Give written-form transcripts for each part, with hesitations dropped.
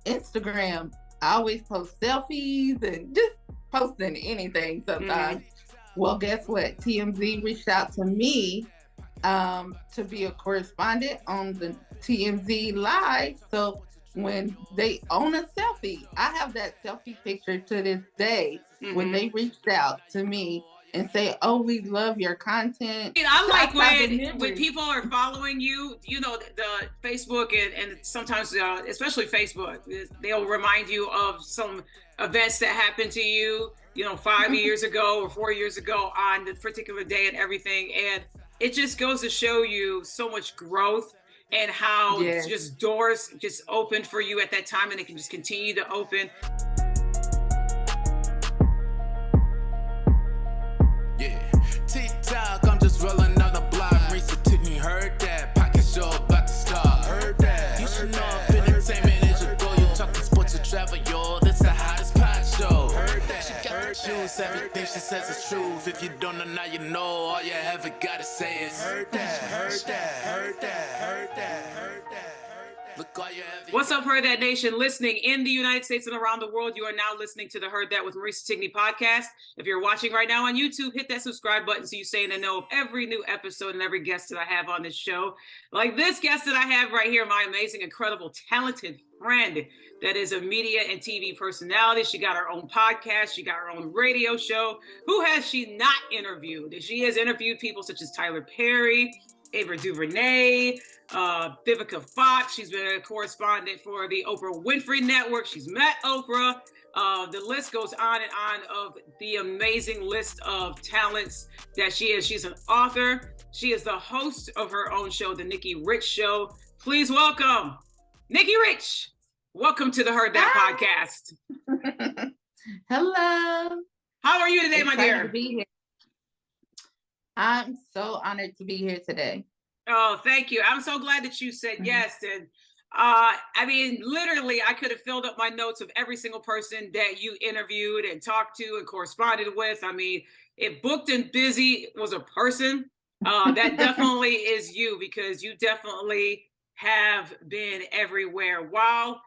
Instagram, I always post selfies and just posting anything sometimes. Well, guess what? TMZ reached out to me to be a correspondent on the TMZ Live. So when they own a selfie, I have that selfie picture to this day when they reached out to me and say, "Oh, we love your content." I I like got when memories. people are following you, you know, the Facebook and sometimes, especially Facebook, they'll remind you of some events that happened to you, you know, 5 years ago or 4 years ago on the particular day and everything. And it just goes to show you so much growth and how Yes. just doors just opened for you at that time and it can just continue to open. Yeah, TikTok, I'm just rolling on the block. Marisa took me, heard that. Pocket show about to start. Heard that. You should know if entertainment is your goal. You talking sports or travel, yo. This the hottest pot show. Heard that. She got shoes, everything she says is truth. If you don't know, now you know. All you ever gotta say is heard that, heard that, heard that, heard that, heard that. Look, all you ever. What's up, Heard That Nation? Listening in the United States and around the world, you are now listening to the Heard That with Marisa Tigney podcast. If you're watching right now on YouTube, hit that subscribe button so you stay in the know of every new episode and every guest that I have on this show. Like this guest that I have right here, my amazing, incredible, talented friend that is a media and TV personality. She got her own podcast. She got her own radio show. Who has she not interviewed? She has interviewed people such as Tyler Perry, Ava DuVernay, Vivica Fox. She's been a correspondent for the Oprah Winfrey Network. She's met Oprah. The list goes on and on of the amazing list of talents that she is. She's an author. She is the host of her own show, The Nikki Rich Show. Please welcome Nikki Rich. Welcome to the Heard That podcast. Hello. How are you today, my dear? To be here. I'm so honored to be here today. Oh, thank you. I'm so glad that you said yes. And I mean, literally, I could have filled up my notes of every single person that you interviewed and talked to and corresponded with. I mean, if booked and busy was a person, that definitely is you, because you definitely have been everywhere while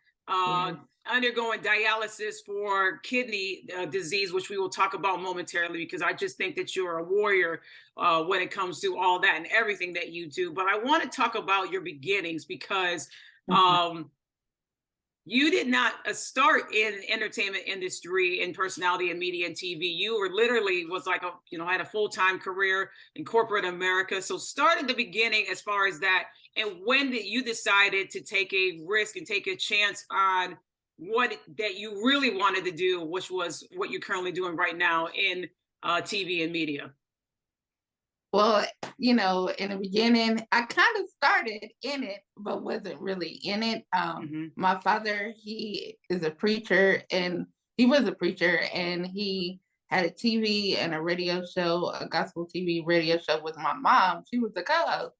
undergoing dialysis for kidney disease, which we will talk about momentarily, because I just think that you're a warrior when it comes to all that and everything that you do. But I want to talk about your beginnings, because you did not start in entertainment industry and personality and media and TV. You were literally was like had a full-time career in corporate America. So start at the beginning as far as that. And when did you decided to take a risk and take a chance on what that you really wanted to do, which was what you're currently doing right now in TV and media? Well, in the beginning, I kind of started in it, but wasn't really in it. My father, he is a preacher, and he was a preacher, and he had a TV and a radio show, a gospel TV radio show with my mom. She was the co-host,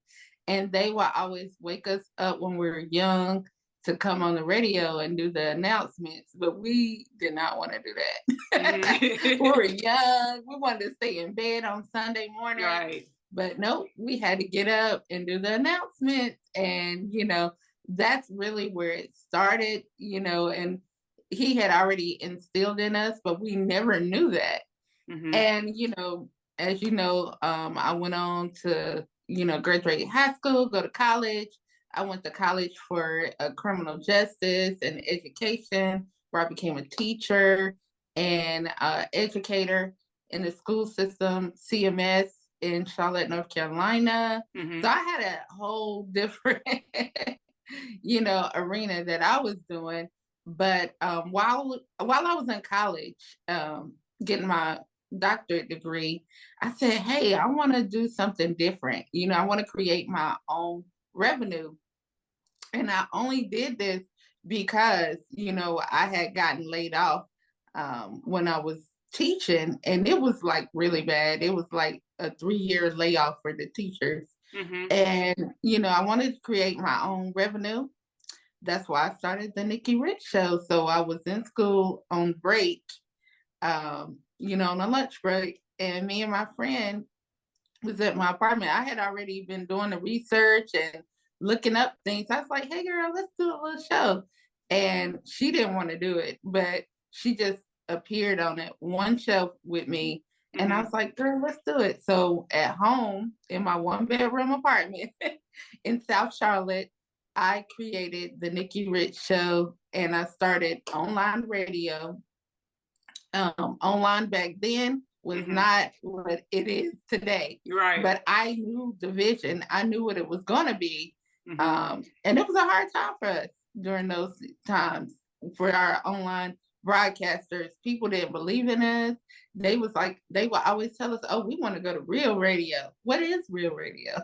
and they would always wake us up when we were young to come on the radio and do the announcements, but we did not want to do that. We were young. We wanted to stay in bed on Sunday morning. Right. But no, we had to get up and do the announcements. And, that's really where it started, and he had already instilled in us, but we never knew that. And, as you know, I went on to, graduate high school, go to college. I went to college for criminal justice and education, where I became a teacher and educator in the school system, CMS in Charlotte, North Carolina. So I had a whole different, arena that I was doing. But while I was in college, getting my doctorate degree, I said, hey, I want to do something different. I want to create my own revenue. And I only did this because, I had gotten laid off when I was teaching, and it was like really bad. It was like a 3-year layoff for the teachers. And, I wanted to create my own revenue. That's why I started the Nikki Rich Show. So I was in school on break, on a lunch break, and me and my friend was at my apartment. I had already been doing the research and looking up things. I was like, hey girl, let's do a little show. and she didn't want to do it, but she just appeared on it one show with me. And I was like, girl, let's do it. So at home in my 1-bedroom apartment in South Charlotte, I created the Nikki Rich show, and I started online radio. Online back then was not what it is today. Right. But I knew the vision. I knew what it was going to be. And it was a hard time for us during those times for our online broadcasters. People didn't believe in us. They would always tell us, oh, we want to go to real radio. What is real radio?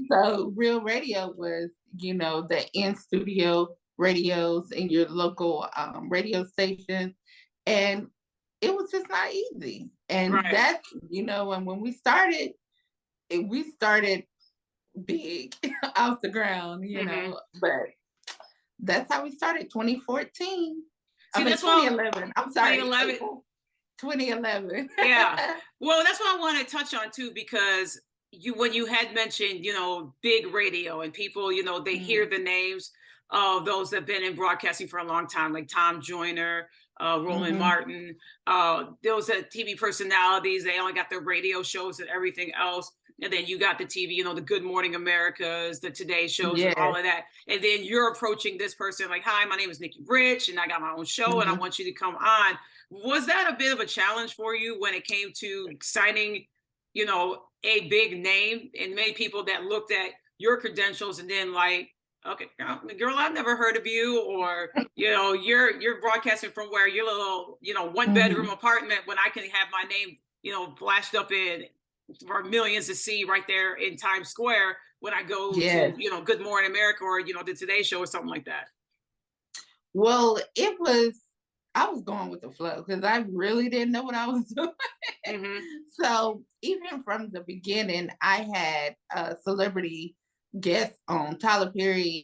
So real radio was, the in-studio radios in your local radio station. And it was just not easy. And that's, and when we started big off the ground, but that's how we started. 2014. That's 2011. I'm sorry. 2011. 2011. Yeah. Well, that's what I want to touch on too, because when you had mentioned, big radio and people, they hear the names of those that have been in broadcasting for a long time, like Tom Joyner, Roland Martin, those are TV personalities. They only got their radio shows and everything else. And then you got the TV, the Good Morning Americas, the Today shows, and all of that. And then you're approaching this person like, hi, my name is Nikki Rich, and I got my own show, and I want you to come on. Was that a bit of a challenge for you when it came to signing, a big name, and many people that looked at your credentials and then like, okay, girl, I've never heard of you, or, you're broadcasting from where your little, 1-bedroom apartment when I can have my name, flashed up in for millions to see right there in Times Square when I go to, Good Morning America or, the Today Show or something like that? Well, I was going with the flow because I really didn't know what I was doing. So even from the beginning, I had celebrity guests on, Tyler Perry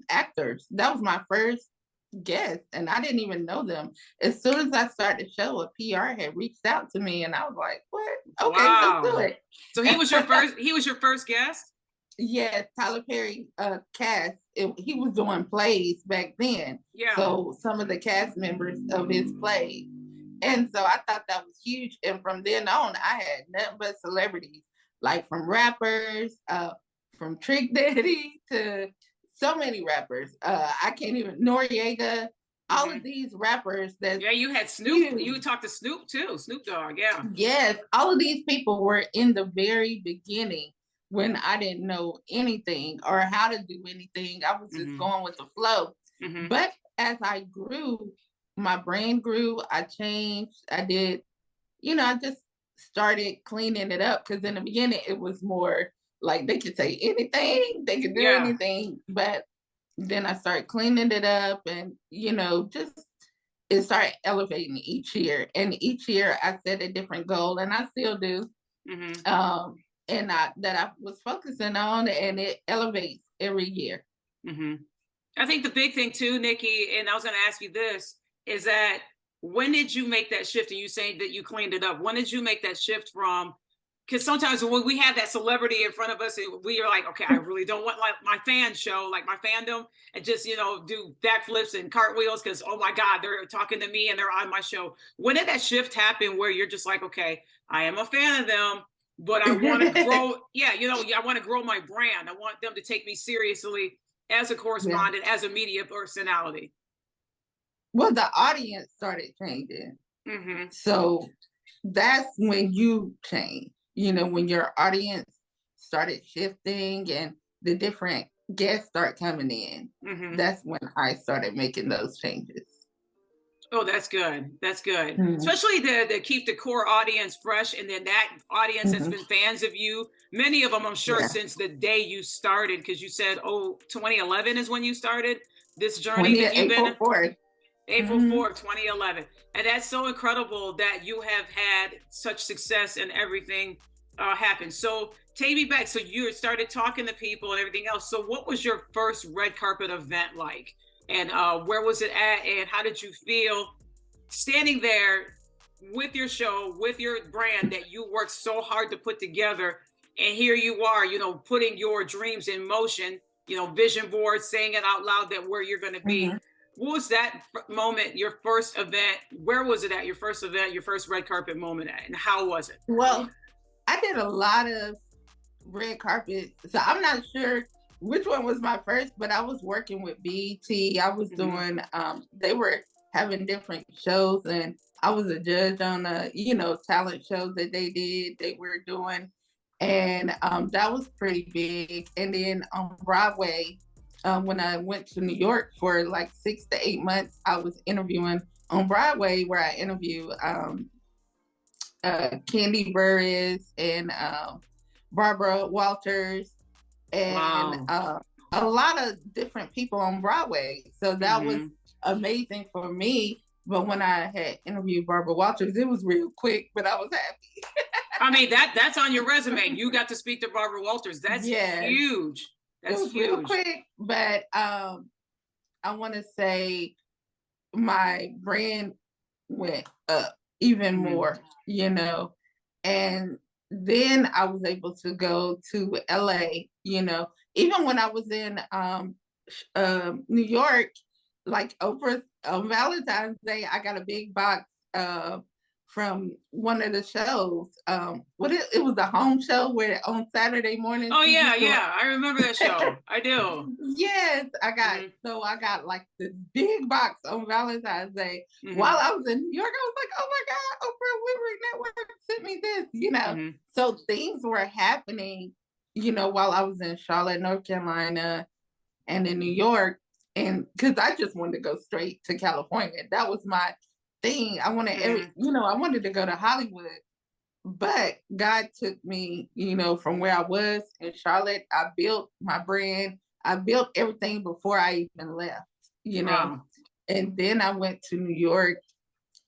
actors. That was my first guest, and I didn't even know them. As soon as I started the show, a PR had reached out to me, and I was like, "What? Okay, let's do it." So he was your first. He was your first guest. Yeah, Tyler Perry cast. He was doing plays back then. Yeah. So some of the cast members of his plays, and so I thought that was huge. And from then on, I had nothing but celebrities, like from rappers, from Trick Daddy to so many rappers. I can't even, Noriega, all of these rappers that. Yeah, you had Snoop. You talked to Snoop too, Snoop Dogg, yeah. Yes, all of these people were in the very beginning when I didn't know anything or how to do anything. I was just going with the flow. But as I grew, my brain grew, I changed, I did, I just started cleaning it up, because in the beginning it was more like they could say anything, they could do anything. But then I started cleaning it up, and, just it started elevating each year. And each year I set a different goal, and I still do. And that I was focusing on, and it elevates every year. I think the big thing too, Nikki, and I was going to ask you this, is that when did you make that shift? And you saying that you cleaned it up. When did you make that shift from, because sometimes when we have that celebrity in front of us, we are like, okay, I really don't want like my fan show, like my fandom, and just, do backflips and cartwheels because, oh my God, they're talking to me and they're on my show. When did that shift happen where you're just like, okay, I am a fan of them, but I want to grow. I want to grow my brand. I want them to take me seriously as a correspondent, as a media personality. Well, the audience started changing. So that's when you change, when your audience started shifting and the different guests start coming in. That's when I started making those changes. Oh, that's good. That's good. Especially to keep the core audience fresh. And then that audience has been fans of you. Many of them, I'm sure, since the day you started, because you said, 2011 is when you started this journey that you've been in. April 4th, 2011. And that's so incredible that you have had such success and everything happened. So take me back. So you started talking to people and everything else. So what was your first red carpet event like? And where was it at? And how did you feel standing there with your show, with your brand that you worked so hard to put together? And here you are, putting your dreams in motion, vision board, saying it out loud that where you're going to be. What was that moment, your first event? Where was it at, your first event, your first red carpet moment at, and how was it? Well, I did a lot of red carpet, so I'm not sure which one was my first, but I was working with BET. I was doing, they were having different shows, and I was a judge on talent shows that they were doing. And that was pretty big. And then on Broadway, when I went to New York for like 6 to 8 months, I was interviewing on Broadway, where I interview Candy Burris and Barbara Walters and Wow. a lot of different people on Broadway. So that was amazing for me. But when I had interviewed Barbara Walters, it was real quick, but I was happy. I mean, that's on your resume. You got to speak to Barbara Walters. That's huge. That's it was huge. real quick, but I want to say my brand went up even more, and then I was able to go to LA, even when I was in New York, like over on Valentine's Day, I got a big box from one of the shows. It was a home show where on Saturday mornings. Oh yeah, I remember that show. I do. Yes, I got like this big box on Valentine's Day while I was in New York. I was like, oh my God, Oprah Winfrey Network sent me this, So things were happening, while I was in Charlotte, North Carolina, and in New York. And because I just wanted to go straight to California. That was my thing. I wanted I wanted to go to Hollywood. But God took me, from where I was in Charlotte. I built my brand. I built everything before I even left, Wow. And then I went to New York,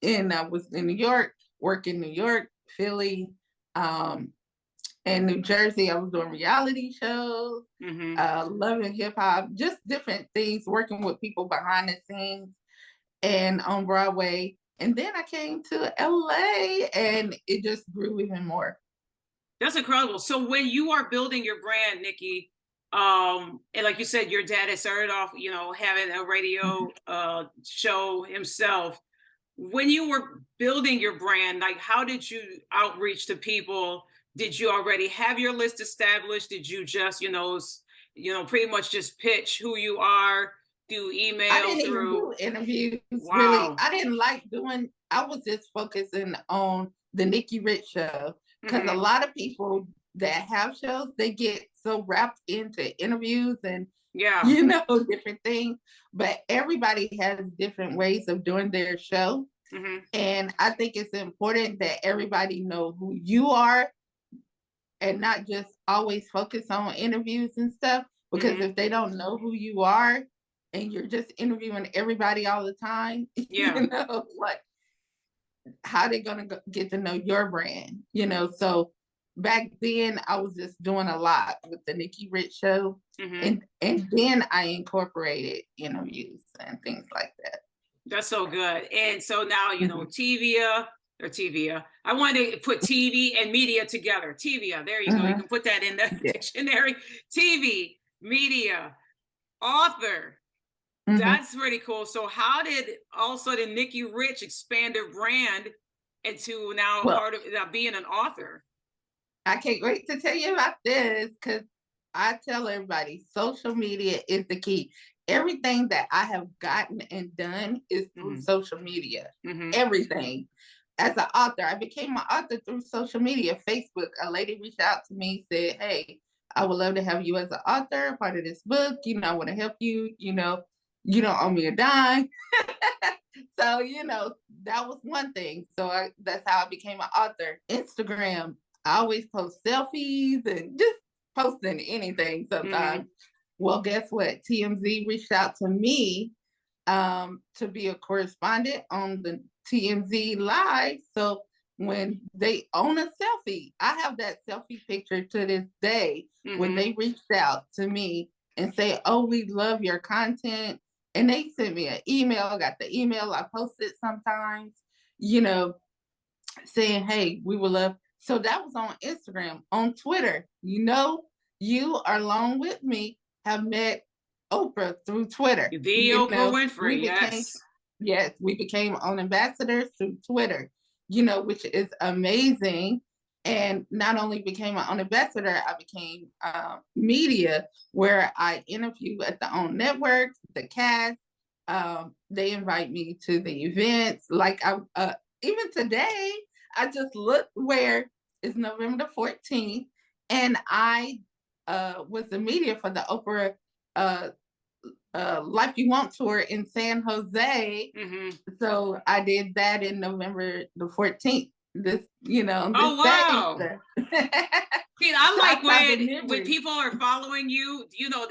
and I was in New York, working New York, Philly, and New Jersey. I was doing reality shows, loving hip hop, just different things, working with people behind the scenes and on Broadway. And then I came to LA, and it just grew even more. That's incredible. So when you are building your brand, Nikki, and like you said, your dad had started off, having a radio show himself. When you were building your brand, like, how did you outreach to people? Did you already have your list established? Did you just, pretty much just pitch who you are? Do email I didn't through even do interviews. Wow. Really, I didn't like doing. I was just focusing on the Nikki Rich show, because a lot of people that have shows, they get so wrapped into interviews and different things. But everybody has different ways of doing their show, and I think it's important that everybody know who you are, and not just always focus on interviews and stuff. Because if they don't know who you are, and you're just interviewing everybody all the time, like, how they gonna get to know your brand, So back then, I was just doing a lot with the Nikki Rich show, and then I incorporated interviews and things like that. That's so good. And so now, TVA. I wanted to put TV and media together. TVA, there you go. You can put that in the dictionary. TV, media, author. That's pretty cool. So how did all of a sudden Nikki Rich expand her brand into now part of being an author? I can't wait to tell you about this, because I tell everybody social media is the key. Everything that I have gotten and done is through social media. Everything. As an author, I became an author through social media. Facebook, a lady reached out to me, said, hey, I would love to have you as an author, part of this book. I want to help you. You don't owe me a dime. So, that was one thing. So that's how I became an author. Instagram, I always post selfies and just posting anything sometimes. Well, guess what? TMZ reached out to me to be a correspondent on the TMZ Live. So when they own a selfie, I have that selfie picture to this day, when they reached out to me and say, oh, we love your content. And they sent me an email, got the email, I posted sometimes, saying, hey, we would love. So that was on Instagram. On Twitter, you along with me have met Oprah through Twitter. The Oprah Winfrey, yes. Yes, we became own ambassadors through Twitter, which is amazing. And not only became my own ambassador, I became media, where I interview at the OWN network, the cast. They invite me to the events. Like even today, I just looked where it's November the 14th, and I was the media for the Oprah Life You Want tour in San Jose. Mm-hmm. So I did that in November the 14th. This, oh wow. See, I like when people are following you, the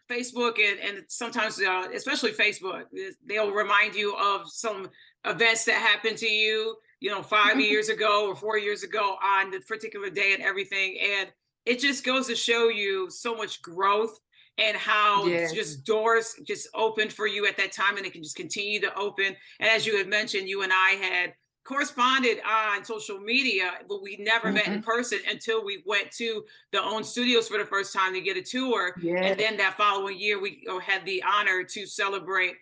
Facebook and sometimes, especially Facebook, they'll remind you of some events that happened to you, 5 years ago or 4 years ago on the particular day and everything. And it just goes to show you so much growth and how just doors just opened for you at that time, and it can just continue to open. And as you had mentioned, you and I had corresponded on social media, but we never met in person until we went to the OWN studios for the first time to get a tour. And then that following year, we had the honor to celebrate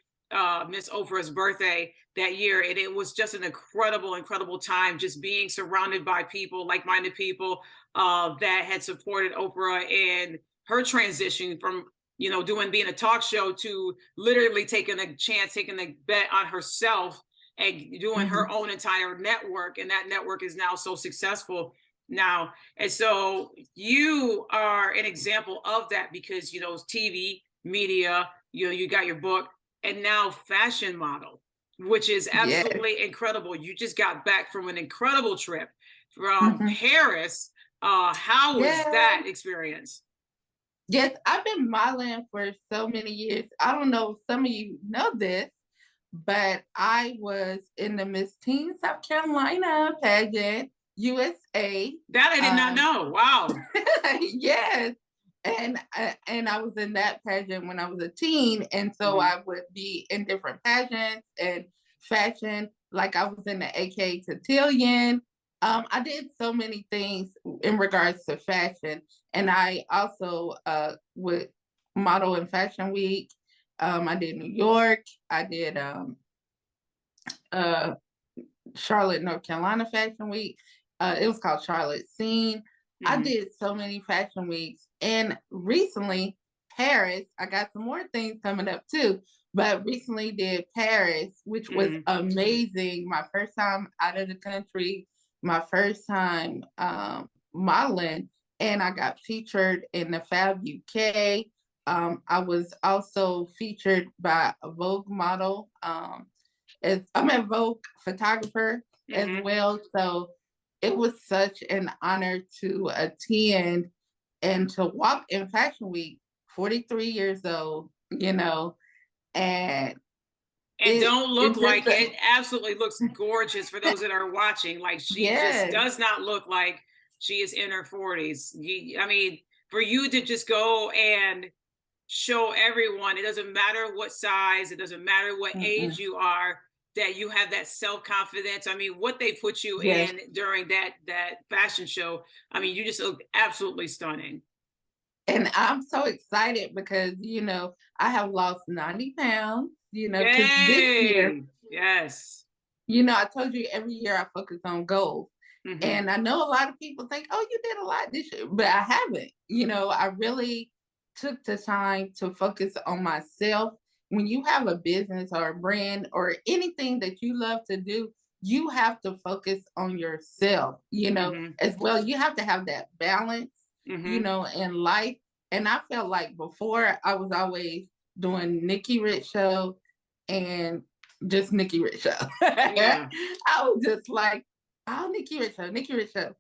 Miss Oprah's birthday that year. And it was just an incredible time, just being surrounded by people, like-minded people that had supported Oprah and her transition from, being a talk show to literally taking a bet on herself and doing her own entire network. And that network is now so successful now. And so you are an example of that because, TV, media, you got your book, and now fashion model, which is absolutely incredible. You just got back from an incredible trip from Paris. How was that experience? Yes, I've been modeling for so many years. I don't know if some of you know this, but I was in the Miss Teen South Carolina pageant, USA. That I did not know. Wow. Yes. And I was in that pageant when I was a teen. And so I would be in different pageants and fashion. Like I was in the AK Cotillion. I did so many things in regards to fashion. And I also would model in Fashion Week. I did New York. I did Charlotte, North Carolina Fashion Week. It was called Charlotte Scene. I did so many fashion weeks. And recently, Paris, I got some more things coming up too, but recently did Paris, which was amazing. My first time out of the country, my first time modeling, and I got featured in the Fab UK. I was also featured by a Vogue model, I'm a Vogue photographer as well. So it was such an honor to attend and to walk in Fashion Week, 43 years old, and don't look like it absolutely looks gorgeous for those that are watching. Like she just does not look like she is in her 40s. I mean, for you to just go and show everyone, it doesn't matter what size, it doesn't matter what age you are, that you have that self-confidence. I mean, what they put you in during that fashion show, I mean, you just look absolutely stunning. And I'm so excited because, I have lost 90 pounds, because this year, I told you every year I focus on goals. And I know a lot of people think, oh, you did a lot this year, but I haven't. I really took the time to focus on myself. When you have a business or a brand or anything that you love to do, you have to focus on yourself, as well. You have to have that balance, in life. And I felt like before I was always doing Nikki Rich show and just Nikki Rich show. I was just like, oh, Nikki Rich show.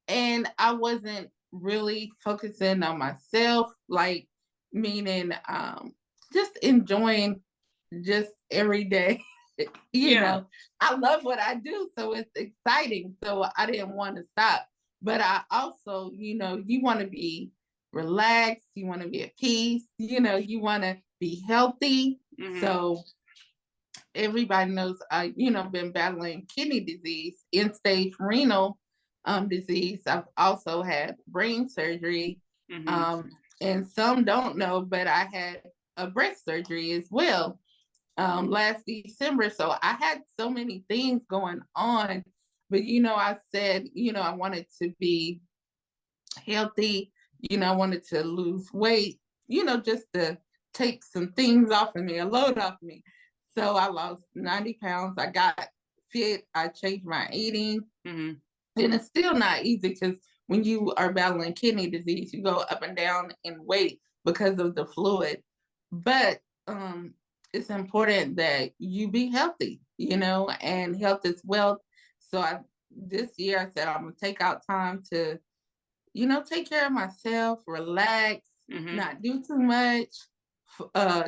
And I wasn't really focusing on myself, like meaning just enjoying just every day. I love what I do, so it's exciting. So I didn't want to stop. But I also, you want to be relaxed, you want to be at peace, you want to be healthy. So everybody knows I, been battling kidney disease, end-stage renal disease. I've also had brain surgery. And some don't know, but I had a breast surgery as well last December. So I had so many things going on, but I said, I wanted to be healthy. I wanted to lose weight, just to take some things off of me, a load off of me. So I lost 90 pounds. I got fit. I changed my eating. Mm-hmm. And it's still not easy because when you are battling kidney disease, you go up and down in weight because of the fluid. But it's important that you be healthy, and health is wealth. So this year I said I'm gonna take out time to, take care of myself, relax, Mm-hmm. not do too much,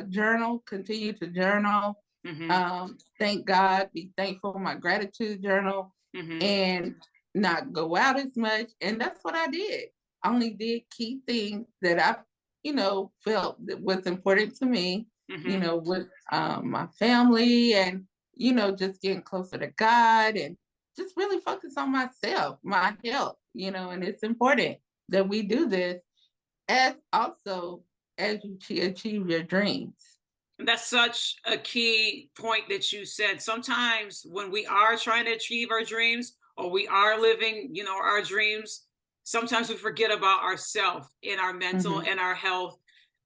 journal, continue to journal. Mm-hmm. Thank God, be thankful for my gratitude journal, Mm-hmm. and not go out as much. And that's what I did. I only did key things that I, felt that was important to me, Mm-hmm. with my family, and, just getting closer to God, and just really focus on myself, my health, and it's important that we do this as also as you achieve your dreams. That's such a key point that you said. Sometimes when we are trying to achieve our dreams or we are living, our dreams, sometimes we forget about ourselves and our mental Mm-hmm. and our health.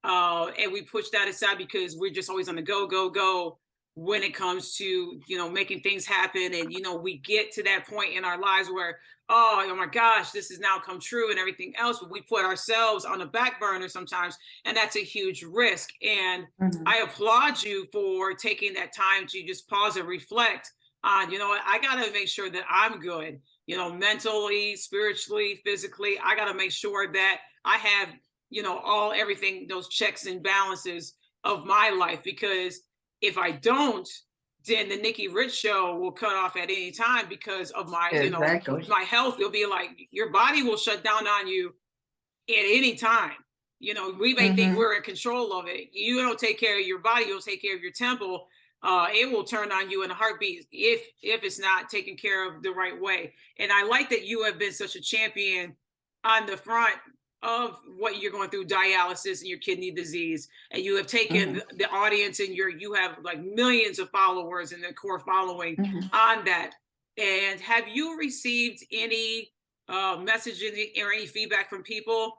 And we push that aside because we're just always on the go, go, go when it comes to, making things happen. And, we get to that point in our lives where, oh my gosh, this has now come true and everything else. But we put ourselves on the back burner sometimes, and that's a huge risk. And Mm-hmm. I applaud you for taking that time to just pause and reflect on, I got to make sure that I'm good, mentally, spiritually, physically. I got to make sure that I have, everything, those checks and balances of my life, because if I don't, then the Nikki Rich show will cut off at any time because of my, Exactly. my health. It'll be like your body will shut down on you at any time. We may think we're in control of it. You don't take care of your body, you'll take care of your temple. It will turn on you in a heartbeat if it's not taken care of the right way. And I like that you have been such a champion on the front of what you're going through, dialysis and your kidney disease, and you have taken the audience, and you have like millions of followers and the core following on that. And have you received any messages or any feedback from people?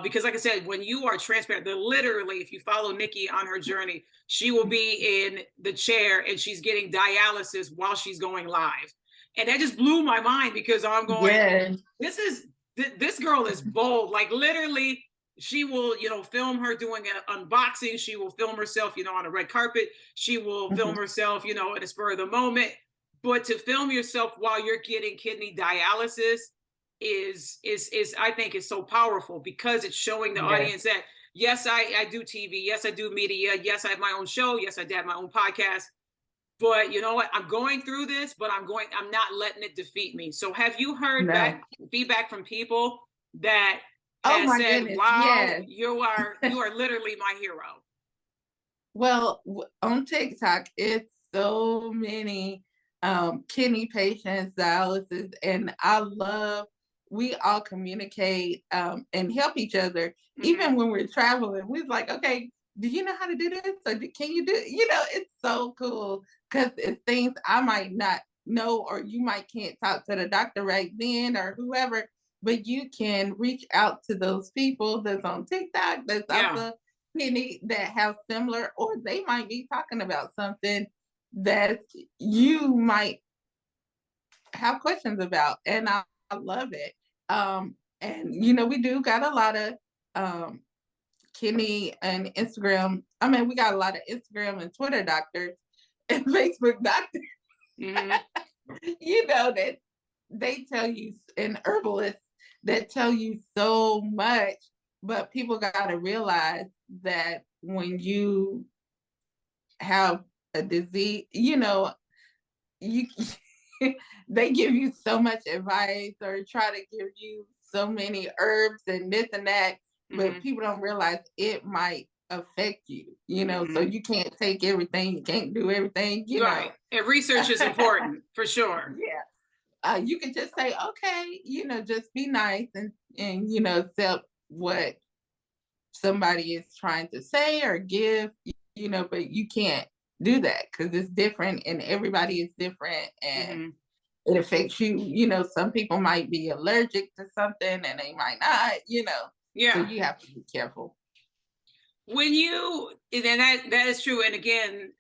Because like I said, when you are transparent, literally, if you follow Nikki on her journey, she will be in the chair and she's getting dialysis while she's going live. And that just blew my mind because I'm going, Yes. this girl is bold. Like literally, she will, film her doing an unboxing. She will film herself, on a red carpet. She will film herself, in a spur of the moment. But to film yourself while you're getting kidney dialysis is I think is so powerful, because it's showing the audience that yes, I do TV, yes, I do media, yes, I have my own show, yes, I have my own podcast, but you know what, I'm going through this, but I'm not letting it defeat me. So have you heard feedback from people that has said, goodness, wow, yes. you are literally my hero? Well, on TikTok, it's so many kidney patients, dialysis, and we all communicate and help each other. Even when we're traveling, we're like, okay, do you know how to do this? Or can you do it? It's so cool because it's things I might not know, or you might can't talk to the doctor right then or whoever, but you can reach out to those people that's on TikTok, that's also kidney, that have similar, or they might be talking about something that you might have questions about. And I love it. And we do got a lot of kidney and Instagram. I mean, we got a lot of Instagram and Twitter doctors and Facebook doctors. That they tell you, and herbalists that tell you so much, but people got to realize that when you have a disease, you they give you so much advice or try to give you so many herbs and this and that, but people don't realize it might affect you, so you can't take everything, you can't do everything, right. And research is important for sure. You can just say, okay, just be nice and accept what somebody is trying to say or give, but you can't do that because it's different and everybody is different and it affects you. Some people might be allergic to something and they might not, so Yeah. you have to be careful. And that is true. And again,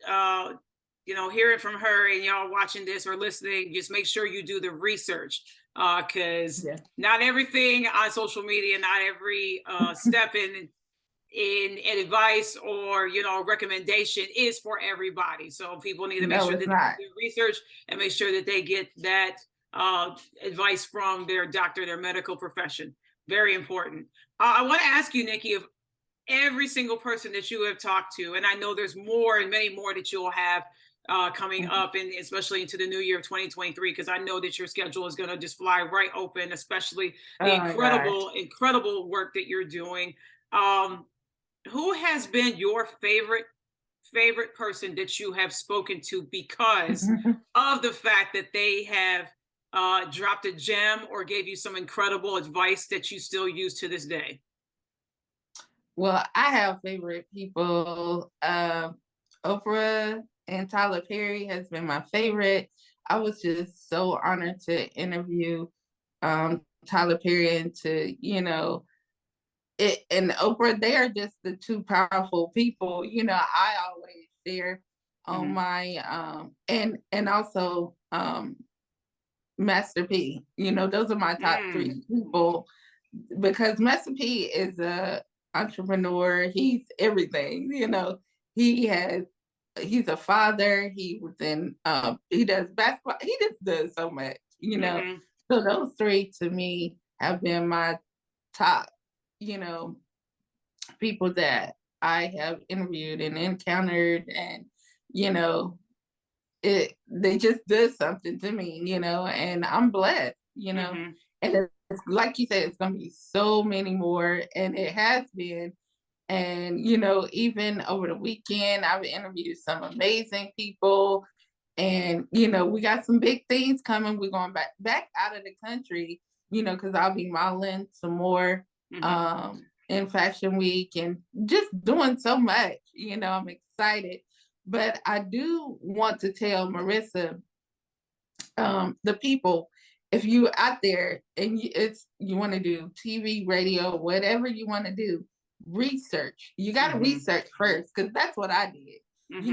hearing from her and y'all watching this or listening, just make sure you do the research because not everything on social media, not every step in advice or recommendation is for everybody. So people need to make sure that they do research and make sure that they get that advice from their doctor, their medical profession. Very important. I want to ask you, Nikki, if every single person that you have talked to, and I know there's more and many more that you'll have coming up, and especially into the new year of 2023, because I know that your schedule is going to just fly right open, especially the incredible work that you're doing. Who has been your favorite person that you have spoken to because of the fact that they have dropped a gem or gave you some incredible advice that you still use to this day? Well, I have favorite people. Oprah and Tyler Perry has been my favorite. I was just so honored to interview Tyler Perry and to, and Oprah. They are just the two powerful people. I always share on my and also Master P. Those are my top three people because Master P is a entrepreneur. He's everything. He's a father. He was in he does basketball. He just does so much. So those three to me have been my top people that I have interviewed and encountered, and they just did something to me, and I'm blessed, and it's, like you said, it's gonna be so many more, and it has been. And even over the weekend, I've interviewed some amazing people, and we got some big things coming. We're going back out of the country, because I'll be modeling some more in Fashion Week and just doing so much. I'm excited. But I do want to tell Marisa, the people, if you out there and you want to do TV, radio, whatever you want to do, research. You got to research first, because that's what I did.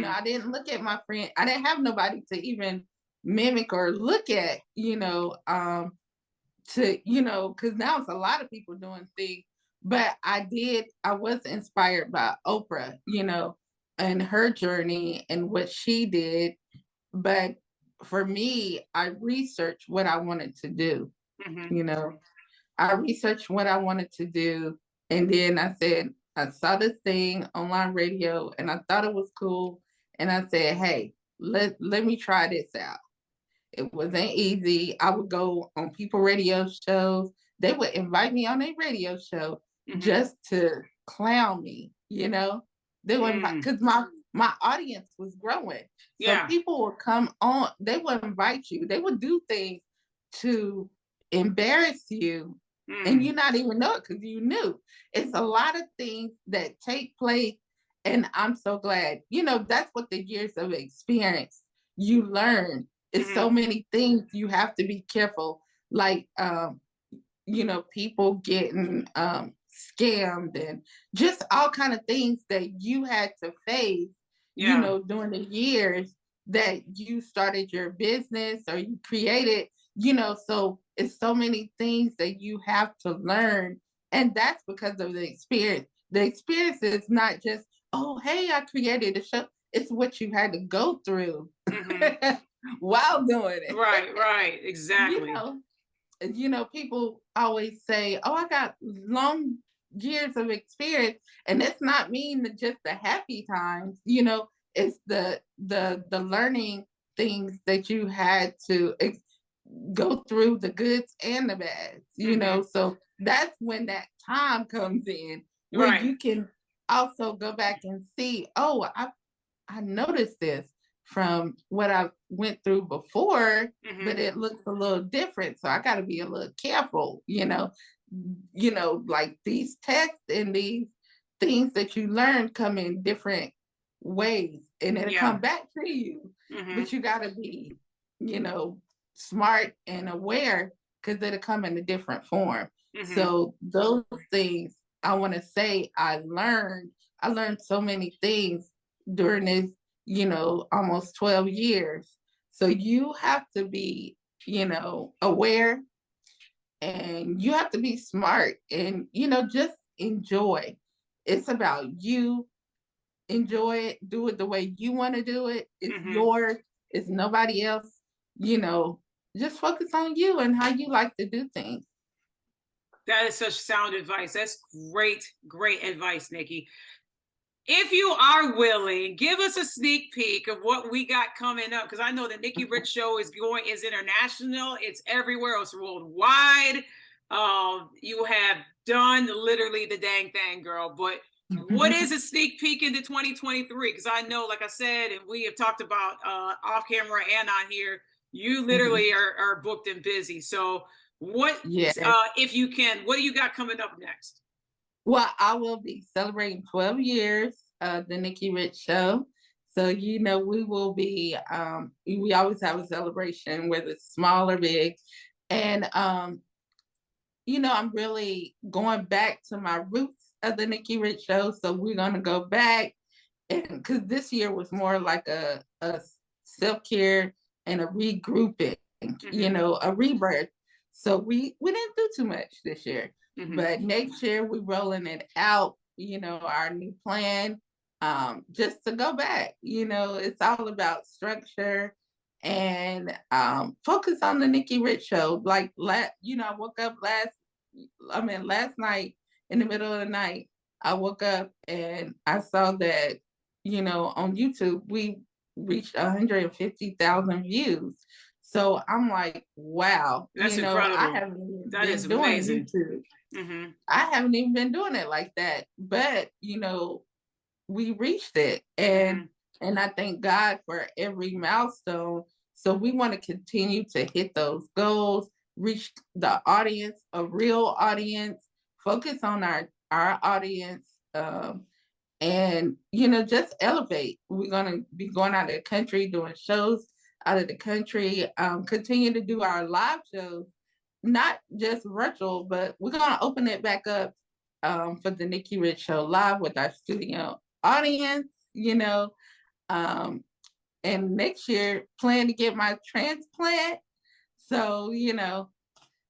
I didn't look at my friend. I didn't have nobody to even mimic or look at, because now it's a lot of people doing things. But I was inspired by Oprah, and her journey and what she did. But for me, I researched what I wanted to do. I researched what I wanted to do. And then I saw this thing, online radio, and I thought it was cool. And I said, hey, let me try this out. It wasn't easy. I would go on people radio shows. They would invite me on a radio show just to clown me, They would invite, because my audience was growing. So people would come on, they would invite you. They would do things to embarrass you, and you not even know it because you knew. It's a lot of things that take place, and I'm so glad. That's what the years of experience you learn. It's so many things you have to be careful, like people getting scammed and just all kind of things that you had to face, during the years that you started your business or you created, so it's so many things that you have to learn. And that's because of the experience. The experience is not just, oh, hey, I created a show. It's what you had to go through while doing it. Right, exactly. People always say, oh, I got long years of experience, and it's not mean just the happy times. It's the learning things that you had to go through, the goods and the bads. So that's when that time comes in, where you can also go back and see, oh, I noticed this from what I went through before, but it looks a little different. So I got to be a little careful, like these texts and these things that you learn come in different ways, and it'll come back to you. But you got to be, smart and aware, because it'll come in a different form. So those things I want to say I learned so many things during this, almost 12 years. So you have to be, aware, and you have to be smart, and, just enjoy. It's about you. Enjoy it. Do it the way you want to do it. It's yours. It's nobody else. Just focus on you and how you like to do things. That is such sound advice. That's great, great advice, Nikki. If you are willing, give us a sneak peek of what we got coming up, because I know the Nikki Rich show is international. It's everywhere. It's worldwide. You have done literally the dang thing, girl. But what is a sneak peek into 2023? Because I know, like I said, and we have talked about off camera and on here, you literally are booked and busy. So what, if you can, what do you got coming up next? Well, I will be celebrating 12 years of the Nikki Rich show. So, we will be, we always have a celebration, whether it's small or big. And, I'm really going back to my roots of the Nikki Rich show. So we're going to go back, and because this year was more like a self-care and a regrouping, a rebirth. So we didn't do too much this year. But next year we're rolling it out, our new plan, just to go back. It's all about structure and focus on the Nikki Rich show. Like, I woke up last night in the middle of the night, I woke up and I saw that, on YouTube, we reached 150,000 views. So I'm like, wow, that's incredible. I haven't that been is doing amazing. YouTube. I haven't even been doing it like that, but we reached it, and I thank God for every milestone. So we want to continue to hit those goals, reach the audience, a real audience, focus on our audience, and just elevate. We're gonna be going out of the country, doing shows out of the country, continue to do our live shows, not just virtual, but we're going to open it back up for the Nikki Rich show live with our studio audience, and next year plan to get my transplant. So,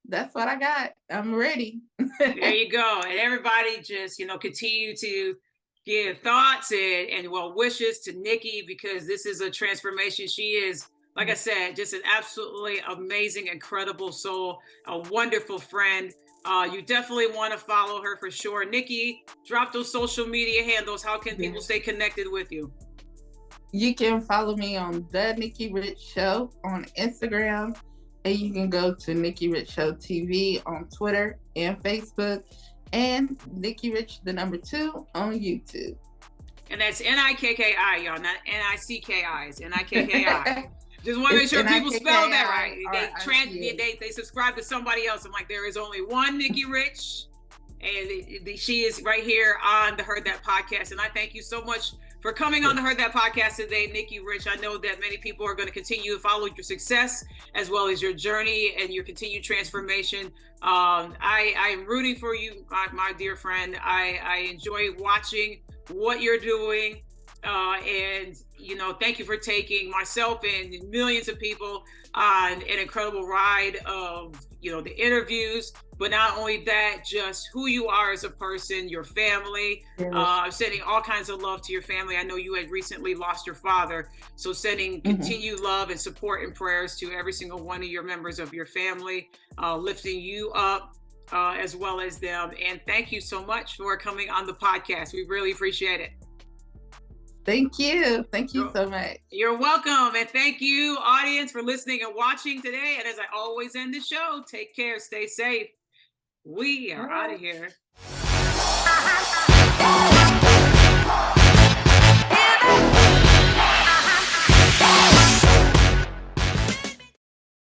that's what I got. I'm ready. There you go. And everybody just, continue to give thoughts and well wishes to Nikki, because this is a transformation. She is, like I said, just an absolutely amazing, incredible soul, a wonderful friend. You definitely want to follow her for sure. Nikki, drop those social media handles. How can people stay connected with you? You can follow me on The Nikki Rich Show on Instagram, and you can go to Nikki Rich Show TV on Twitter and Facebook, and Nikki Rich, the number 2, on YouTube. And that's Nikki, y'all, not Nicki's, Nikki. Just want to make sure people spell that right. They subscribe to somebody else. I'm like, there is only one Nikki Rich, and she is right here on the Heard That podcast. And I thank you so much for coming on the Heard That podcast today, Nikki Rich. I know that many people are going to continue to follow your success as well as your journey and your continued transformation. I am rooting for you, my dear friend. I enjoy watching what you're doing. And thank you for taking myself and millions of people on an incredible ride of the interviews, but not only that, just who you are as a person, your family. Sending all kinds of love to your family. I know you had recently lost your father, so sending continued love and support and prayers to every single one of your members of your family, lifting you up as well as them. And thank you so much for coming on the podcast. We really appreciate it. Thank you. Thank you so much. You're welcome. And thank you, audience, for listening and watching today. And as I always end the show, take care, stay safe. We are out of here.